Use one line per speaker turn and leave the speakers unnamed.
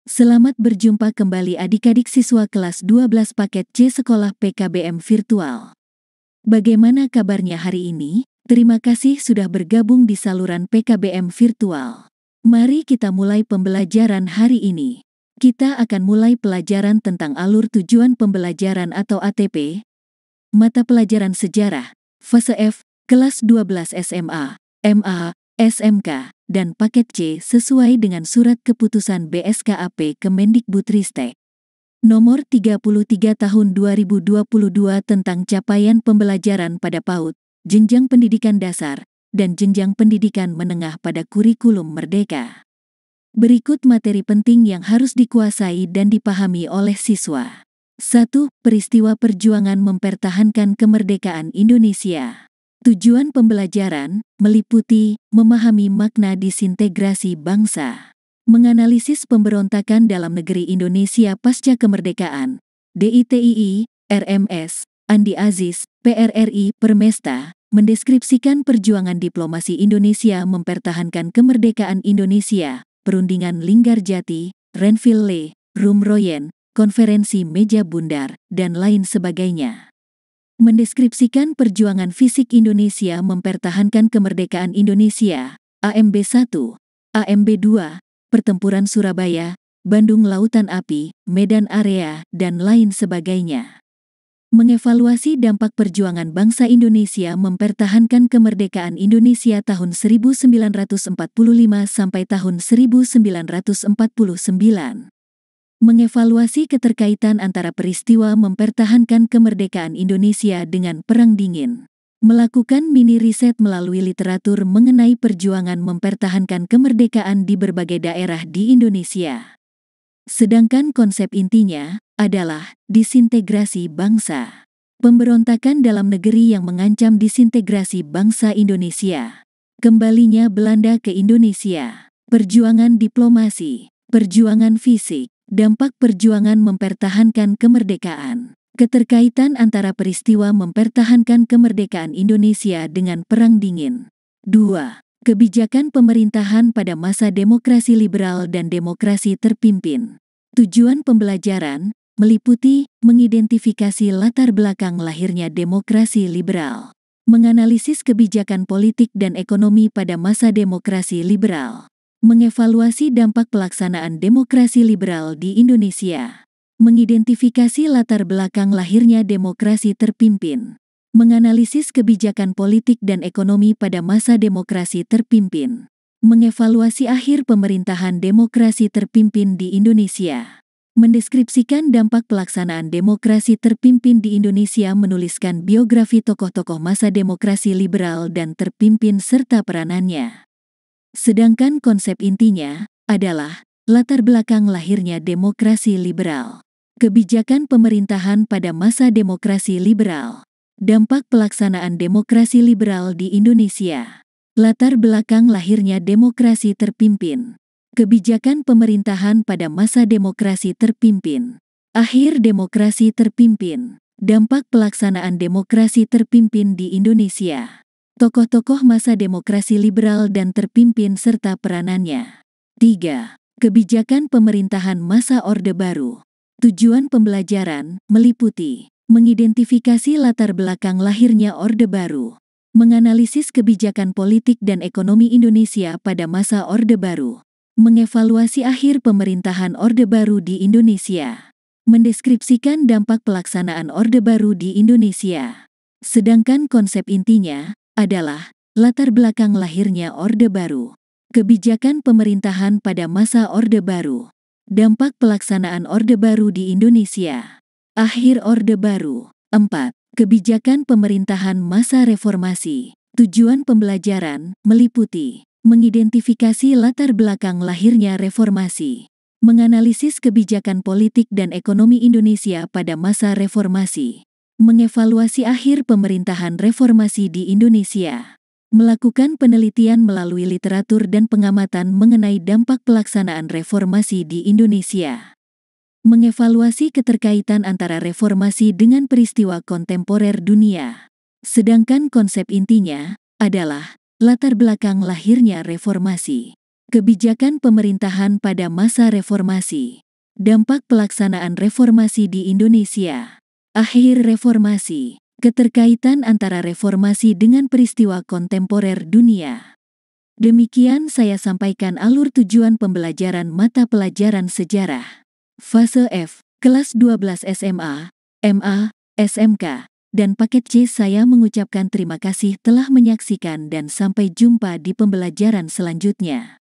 Selamat berjumpa kembali adik-adik siswa kelas 12 paket C Sekolah PKBM Virtual. Bagaimana kabarnya hari ini? Terima kasih sudah bergabung di saluran PKBM Virtual. Mari kita mulai pembelajaran hari ini. Kita akan mulai pelajaran tentang alur tujuan pembelajaran atau ATP, mata pelajaran sejarah, fase F, kelas 12 SMA, MA, SMK, dan paket C sesuai dengan Surat Keputusan BSKAP Kemendikbudristek Nomor 33 Tahun 2022 tentang capaian pembelajaran pada PAUD, jenjang pendidikan dasar, dan jenjang pendidikan menengah pada kurikulum merdeka. Berikut materi penting yang harus dikuasai dan dipahami oleh siswa. 1. Peristiwa perjuangan mempertahankan kemerdekaan Indonesia. Tujuan pembelajaran meliputi memahami makna disintegrasi bangsa, menganalisis pemberontakan dalam negeri Indonesia pasca kemerdekaan, DITII, RMS, Andi Aziz, PRRI, Permesta, mendeskripsikan perjuangan diplomasi Indonesia mempertahankan kemerdekaan Indonesia, Perundingan Linggarjati, Renville, Rumroyen, Konferensi Meja Bundar, dan lain sebagainya. Mendeskripsikan perjuangan fisik Indonesia mempertahankan kemerdekaan Indonesia, AMB 1, AMB 2, Pertempuran Surabaya, Bandung Lautan Api, Medan Area, dan lain sebagainya. Mengevaluasi dampak perjuangan bangsa Indonesia mempertahankan kemerdekaan Indonesia tahun 1945 sampai tahun 1949. Mengevaluasi keterkaitan antara peristiwa mempertahankan kemerdekaan Indonesia dengan Perang Dingin. Melakukan mini riset melalui literatur mengenai perjuangan mempertahankan kemerdekaan di berbagai daerah di Indonesia. Sedangkan konsep intinya adalah disintegrasi bangsa. Pemberontakan dalam negeri yang mengancam disintegrasi bangsa Indonesia. Kembalinya Belanda ke Indonesia. Perjuangan diplomasi, perjuangan fisik. Dampak perjuangan mempertahankan kemerdekaan. Keterkaitan antara peristiwa mempertahankan kemerdekaan Indonesia dengan Perang Dingin. 2. Kebijakan pemerintahan pada masa demokrasi liberal dan demokrasi terpimpin. Tujuan pembelajaran meliputi mengidentifikasi latar belakang lahirnya demokrasi liberal, menganalisis kebijakan politik dan ekonomi pada masa demokrasi liberal, mengevaluasi dampak pelaksanaan demokrasi liberal di Indonesia, mengidentifikasi latar belakang lahirnya demokrasi terpimpin, menganalisis kebijakan politik dan ekonomi pada masa demokrasi terpimpin, mengevaluasi akhir pemerintahan demokrasi terpimpin di Indonesia, mendeskripsikan dampak pelaksanaan demokrasi terpimpin di Indonesia, menuliskan biografi tokoh-tokoh masa demokrasi liberal dan terpimpin serta peranannya. Sedangkan konsep intinya adalah latar belakang lahirnya demokrasi liberal, kebijakan pemerintahan pada masa demokrasi liberal, dampak pelaksanaan demokrasi liberal di Indonesia, latar belakang lahirnya demokrasi terpimpin, kebijakan pemerintahan pada masa demokrasi terpimpin, akhir demokrasi terpimpin, dampak pelaksanaan demokrasi terpimpin di Indonesia, tokoh-tokoh masa demokrasi liberal dan terpimpin serta peranannya. 3. Kebijakan pemerintahan masa Orde Baru. Tujuan pembelajaran meliputi mengidentifikasi latar belakang lahirnya Orde Baru, menganalisis kebijakan politik dan ekonomi Indonesia pada masa Orde Baru, mengevaluasi akhir pemerintahan Orde Baru di Indonesia, mendeskripsikan dampak pelaksanaan Orde Baru di Indonesia. Sedangkan konsep intinya adalah latar belakang lahirnya Orde Baru, kebijakan pemerintahan pada masa Orde Baru, dampak pelaksanaan Orde Baru di Indonesia, akhir Orde Baru. 4. Kebijakan pemerintahan masa reformasi. Tujuan pembelajaran meliputi mengidentifikasi latar belakang lahirnya reformasi, menganalisis kebijakan politik dan ekonomi Indonesia pada masa reformasi, mengevaluasi akhir pemerintahan reformasi di Indonesia, melakukan penelitian melalui literatur dan pengamatan mengenai dampak pelaksanaan reformasi di Indonesia, mengevaluasi keterkaitan antara reformasi dengan peristiwa kontemporer dunia. Sedangkan konsep intinya adalah latar belakang lahirnya reformasi, Kebijakan pemerintahan pada masa reformasi. Dampak pelaksanaan reformasi di Indonesia. Akhir reformasi. Keterkaitan antara reformasi dengan peristiwa kontemporer dunia. Demikian saya sampaikan alur tujuan pembelajaran mata pelajaran sejarah. Fase F, kelas 12 SMA, MA, SMK, dan paket C. Saya mengucapkan terima kasih telah menyaksikan dan sampai jumpa di pembelajaran selanjutnya.